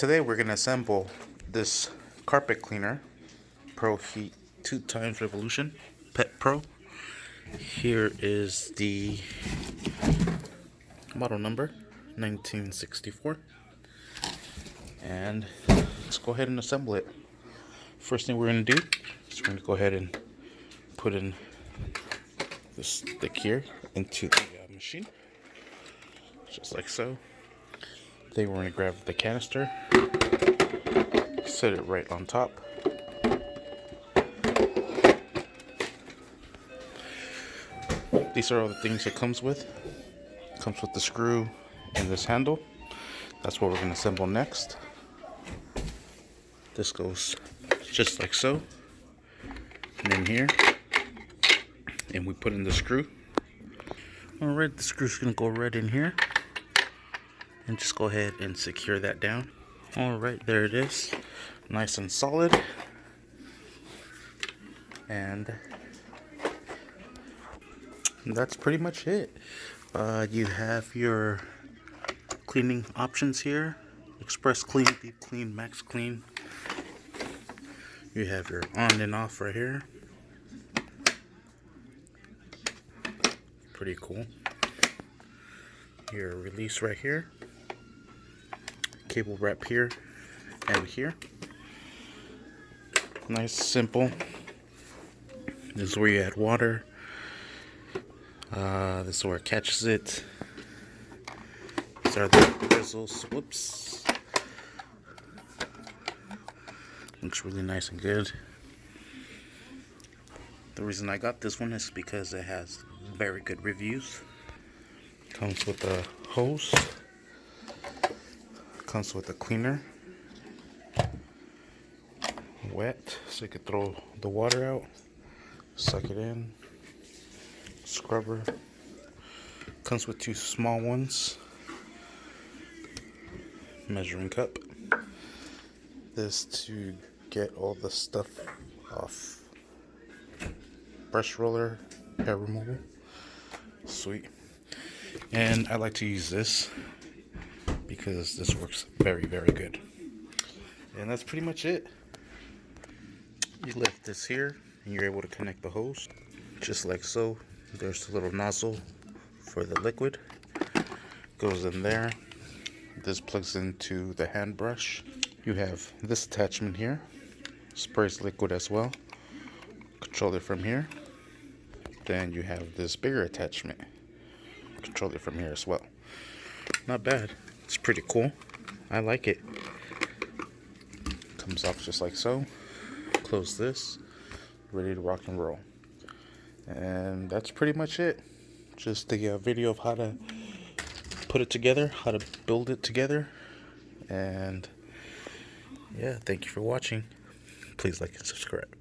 Today we're going to assemble this carpet cleaner, ProHeat 2x Revolution Pet Pro. Here is the model number, 1964. And let's go ahead and assemble it. First thing we're going to do is we're going to go ahead and put in the stick here into the machine, just like so. Then we're going to grab the canister, set it right on top. These are all the things it comes with. It comes with the screw and this handle. That's what we're going to assemble next. This goes just like so, and in here, and we put in the screw. Alright, the screw's going to go right in here, and just go ahead and secure that down. Alright, there it is, nice and solid. And that's pretty much it. You have your cleaning options here: express clean, deep clean, max clean. You have your on and off right here. Pretty cool. Your release right here. Cable wrap here and here. Nice, simple. This is where you add water. This is where it catches it. These are the bristles. Whoops. Looks really nice and good. The reason I got this one is because it has very good reviews. Comes with a hose. Comes with a cleaner. Wet, so you can throw the water out. Suck it in. Scrubber. Comes with two small ones. Measuring cup. This to get all the stuff off. Brush roller, hair removal. Sweet. And I like to use this because this works very, very good. And that's pretty much it. You lift this here and you're able to connect the hose just like so. There's a little nozzle for the liquid. Goes in there. This plugs into the hand brush. You have this attachment here. Sprays liquid as well. Control it from here. Then you have this bigger attachment. Control it from here as well. Not bad. It's pretty cool. I like it. Comes off just like so. Close this. Ready to rock and roll. And that's pretty much it. Just a video of how to put it together, how to build it together. And yeah, thank you for watching. Please like and subscribe.